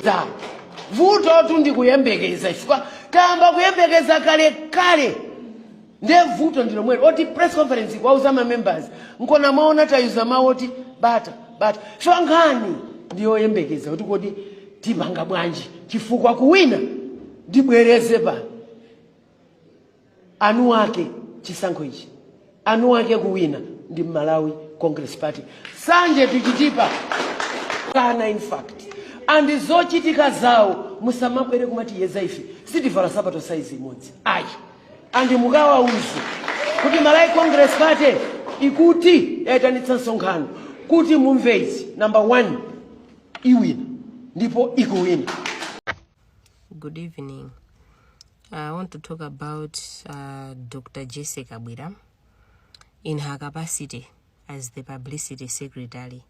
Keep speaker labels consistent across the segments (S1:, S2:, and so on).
S1: yembekeza vuto tundi kuyembekeza chifukwa tamba kuyembekeza kale nde vuto ndilo mwene oti press conference kwa uzama members nkona maona tayuza mawoti bata shwangani ndiyo yembekeza kuti kodi timanga bwanji chifukwa kuwina ndibwereze pa anu wake chisankho ichi anu wake kuwina ndi Malawi Congress Party sanje tichitipa kana in fact andi zochitika zawo musamabwere kumati yeza ife sitivala sapato size imodzi ayi andi mukawa uzi kuti Malawi Congress Party ikuti yayitanitsa msonkhano kuti mumvezi number 1 iwina ndipo ikuwina.
S2: Good evening. I want to talk about Dr. Jesse Kabwira in her capacity as the publicity secretary.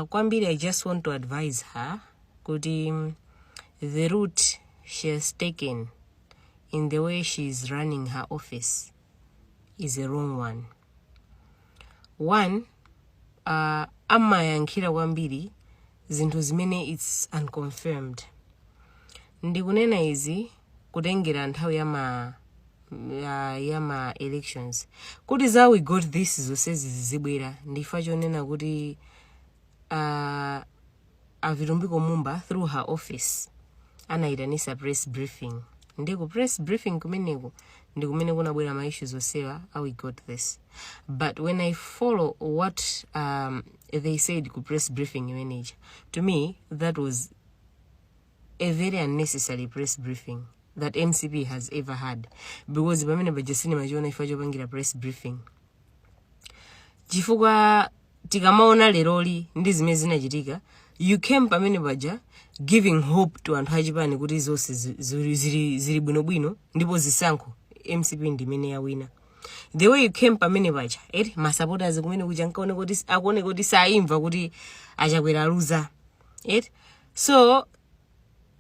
S2: Kwambiri, I just want to advise her the route she has taken in the way she is running her office is a wrong one. One, amma yankira kwambiri zinthu zimene it's unconfirmed. Ndikunena izi kutengera nthawi yama elections. Kuti za we got this zonsezi zizibwera ndifa chonena kuti Avirumbiko Mumba through her office anayitanisa press briefing. Ndiku press briefing kumeneko ndikumene kunabwera ma issues osewa how we got this. But when I follow what they said ku press briefing manager, to me that was a very unnecessary press briefing that NCP has ever had, because pamene bajasini majiona ifajo pangira press briefing chifukwa tikamaona leroli ndi zimene zinachitika you came pamene baja giving hope to anthu achipani kuti zonse zili bwinobwino ndipo zisankho MCP ndimene yawina. The way you came pamene baja ma supporters kumene kuja nkaone kuti akuone kuti saimva kuti achakwera luza so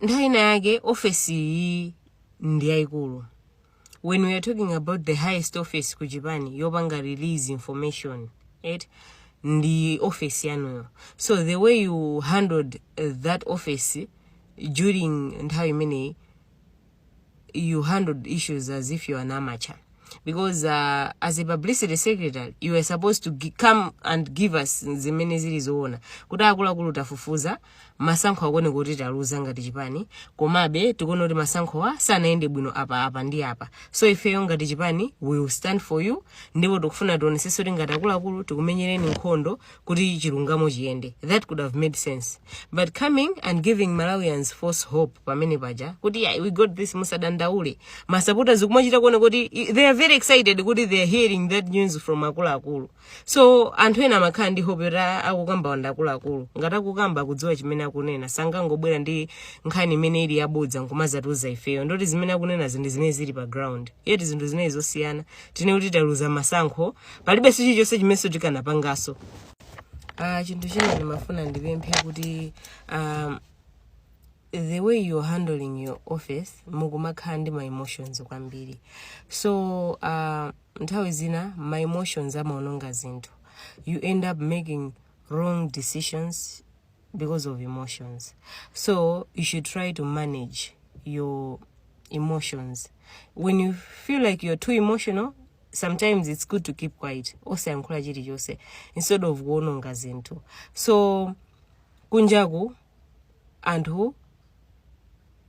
S2: ndaina yake office yi ndi yayikulu. When we are talking about the highest office ku Japan yopanga release information ndi office yanuyo. So the way you handled that office during nthawi imene you handled issues as if you are an amateur, because as a publicity secretary you were supposed to come and give us zimene zili zoona kuti akuluakulu tafufuza masankho akone kuti taluza ngati Chipani komabe tikuona kuti masankho wa sanaende bwino apa ndi apa. So ifeyo ngati Chipani we will stand for you ndipo tikufuna tionesese kuti ngati akuluakulu tikumenyereni nkhondo kuti chilungamo chiyende. That could have made sense, but coming and giving Malawians false hope pamene paja kuti yeah, we got this musadandaule masupporters kumachita kuona kuti they are very excited kuti they are hearing that news from akuluakulu. So anthu ena amakhala ndi hope ra akukamba wanda akuluakulu ngati akukamba kudziwa chimene akunena sangangobwera ndi nkhani imene ili yabodza nkumazatuza ifeyo ndoti zimene akunena zindi zimene zili pa ground. Yeti zinthu zimene zosiyana tine kuti taluza masankho palibe sichi chonse chimeso tikanapangaso. Chinthu china ndimafuna ndipemphe kuti the way you're handling your office mukumakhala ndi my emotions kwambiri. So nthawi zina my emotions amaononga zinthu. You end up making wrong decisions because of emotions. So you should try to manage your emotions. When you feel like you're too emotional, sometimes it's good to keep quiet. Ose ankula chiri chose instead of kuononga zinthu. So kunjaku anthu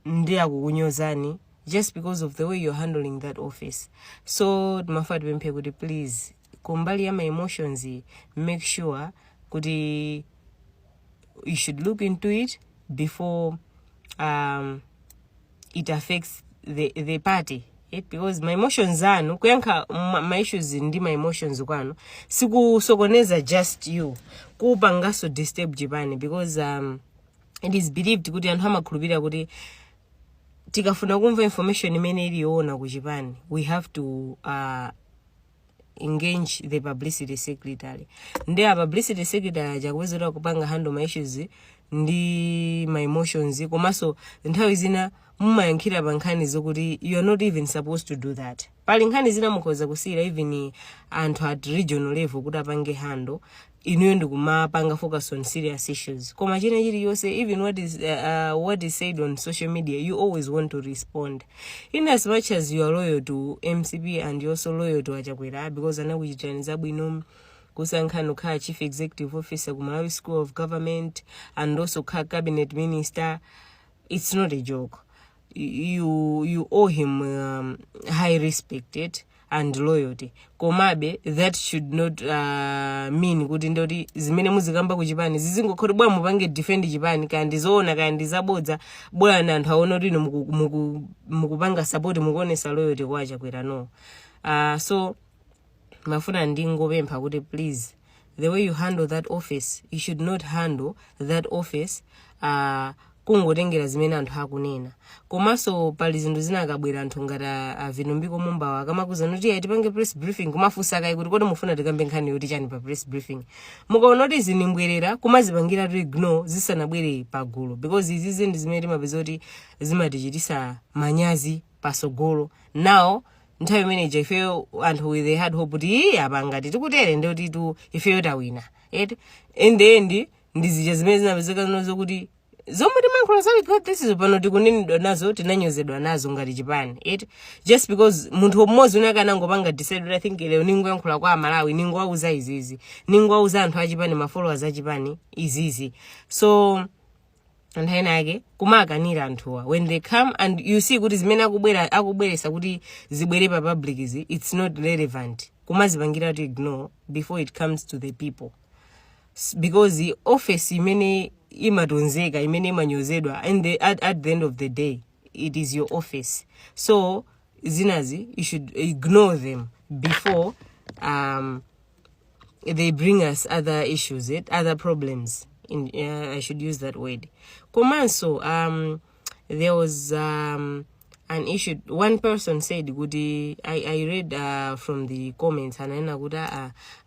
S2: ndiya kukunyozani just because of the way you're handling that office. So mafati bemphe kuti please kumbali ya my emotions make sure kuti you should look into it before it affects the party. Because my emotions anu kuyankha my issues ndi my emotions kwanu sikusokoneza just you kupangaso disturb Japan, because it is believed kuti anthu amakhulupirira kuti tikafuna kumva information imene iliyoona ku Japan we have to engage the publicity secretary. Ndi a publicity secretary ajakuwezera kupanga handle my issues ndi my emotions komaso nthawi zina mumayankhira pa nkhani zokuti you are not even supposed to do that. Pali nkhani zina mukhoza kusiyira even anthu at regional level kuti apange handle inuyo ndikumapanga focus on serious issues. Koma china chiliyonse, even what is said on social media, you always want to respond. In as much as you are loyal to MCP and you also loyal to Achakwera, because anakuchitaniza bwino kusankhano kha chief executive officer ku Malawi School of Government and also kha cabinet minister, it's not a joke. You owe him high respect and loyalty. Komabe, that should not mean kuti ndoti zimene muzikamba ku Chipani zizingokhoti bwa mupange defend Chipani kandi zoona kandi zabodza bwa na anthu aona kuti mukupanga support mukuonesa loyalty kwa Achakwera no. So mafuna ndingopempha kuti please, the way you handle that office, you should not handle that office kungotengera zimene anthu akunena. Komanso pali zinthu zina akabwera anthu ngati Vilumbiko Mumba akamakuza kuti atipange press briefing kumafunsa kai kuti kodi mufuna tikambe nkhani yoti chani pa press briefing. Mukaona kuti zinimbwerera kumazipangira to ignore zisanabwere pagulu, because izi ndi zimene timapeza kuti zimatichitisa manyazi pasogolo. Now nthawi imene ifeyo anthu they had hope kuti apanga tikutere ndoti ifeyo tawina. In the end ndizija zimene zinapezeka nazo kuti zomwe timankhula zali this is pano tikunenedwa nazo tinanyozedwa nazo ngati Chipani. Just because munthu mmodzi unakanangopanga decide, I think lero ningoyankhula kwa Malawi ningowauza izizi, ningowauza anthu a Chipani ma followers a Chipani izizi. So anthu ena ake kumakanira anthuwa when they come and you see kuti zimene akubweresa kuti zibwere pa public izi, it's not relevant. Kumazipangira to ignore before it comes to the people, because the office imene imatonzeka imene imanyozedwa and at the end of the day it is your office. So zinazi you should ignore them before they bring us other issues, other problems. I should use that word. Komanso there was an issue. One person said kuti I read from the comments anaena kuti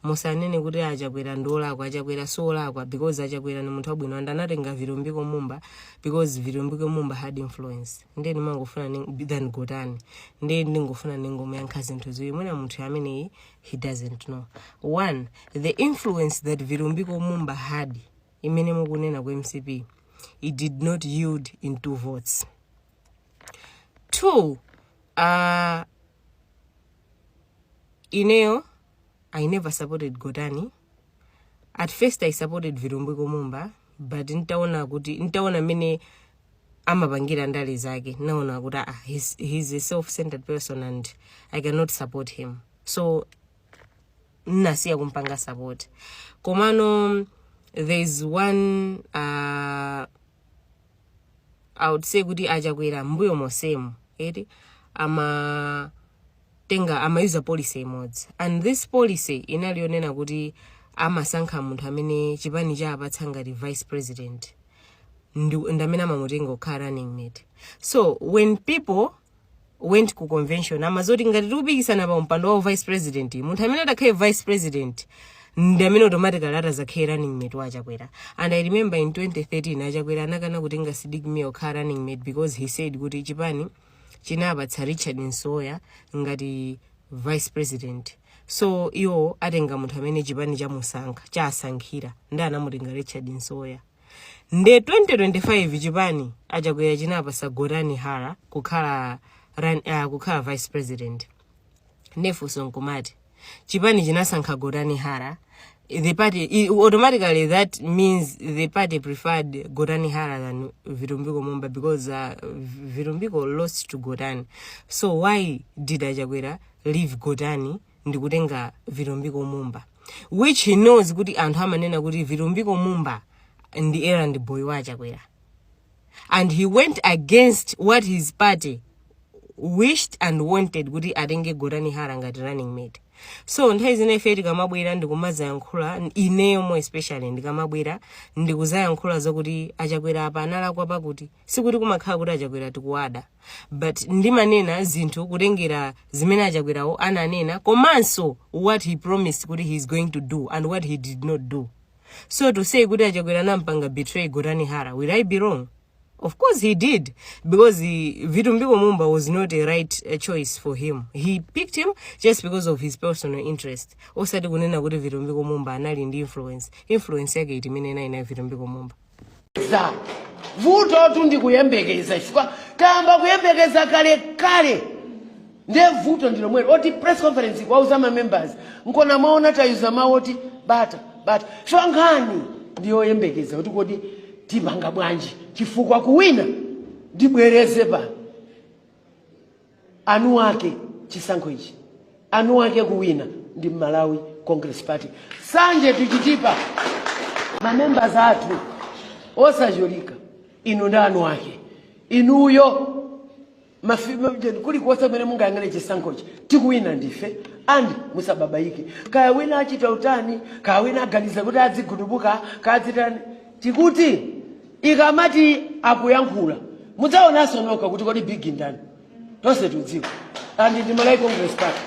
S2: musanene kuti Achakwera ndola kwa Achakwera sola kwa, because Achakwera ni munthu wabwino and anatenga Vilumbiko Mumba because Vilumbiko Mumba had influence. Ndeni mangofuna than Godani. Ndeni ndingofuna ningomuyankha zinthu ziwi mwina munthu amene he doesn't know. One, the influence that Vilumbiko Mumba had imene mukunena kwa MCP, it did not yield in 2 votes. 2, Ineo, I never supported Godani. At first I supported Vilumbiko Mumba, but nitaona mene amabangira ndali zake. Naona kuda he's a self-centered person and I cannot support him. So nasiya kumpanga support. Komano, there's one I would say kuti Achakwera mbuyo mosemu ama use policy modes, and this policy inalionena kuti amasankha munthu amene Chipani cha apatsa ngati vice president ndamene amamutenga kukhala running mate. So when people went ku convention amazoti ngati tikupikisana pa mpando wa vice president, munthu amene atakhaye vice president ndamene automatically atazakhaye running mate wa Achakwera. And I remember in 2013 Achakwera anakana kutenga Sidiq Mio kukhala running mate because he said kuti Chipani chinapatsa Richard Nsoya ngati vice president. So iyo atenga munthu amene Chipani chasankhira nda anamutenga Richard Nsoya. Nde 2025 Chipani Achakwera chinapasa Godani Hara kukhala vice president. Nefuso nkumati Chipani chinasankha Godani Hara, the party automatically, that means the party preferred Godani Hara than Vilumbiko Mumba because Vilumbiko lost to Godani. So why did Achakwera leave Godani ndikutenga Vilumbiko Mumba, which he knows kuti anthu amanena kuti Vilumbiko Mumba ndi errand boy wa Achakwera, and he went against what his party wished and wanted kuti atenge Godani Hara ngati running mate. So nthawi zina ife tikamabwera ndikumazayankhula ineyo mo especially ndikamabwera ndikuzayankhula zokuti Achakwera apa analakwa pakuti sikuti kumakhala kuti Achakwera tikuwada, but ndimanena zinthu kutengera zimene Achakwerawo ananena komanso what he promised kuti he is going to do and what he did not do. So to say kuti Achakwera nampanga betray Godani Hara, will I be wrong? Of course he did, because Vitumbiko Mumba was not a right choice for him. He picked him just because of his personal interest. Osati kunena kuti Vitumbiko Mumba anali ndi influence yake itimene ina Vitumbiko Mumba.
S1: Vuto tu ndi kuyembekeza chifukwa tamba kuyembekeza kale nde vuto ndilo mwere oti press conference kwa uzama members nkona maona tayuza maoti bata shwangani ndiyo yembekeza kuti kodi timanga bwanji chifukwa kuwina ndibwereze pa anu wake chisankho ichi anu wake kuwina ndi Malawi Congress Party sanje tichitipa ma members athu osajolika inu ndanu wake inuyo mafimo kuli kuosa mene munga yangane chisankhochi tikuwina ndife andi musababaike kaya wina achita utani kaya wina aganiza kuti adzigudubuka kadzitani tikuti ikamati akuyankhula mudzaonanso noka kuti kodi big ndani tonse tudziwa andi ndi Malawi Congress Party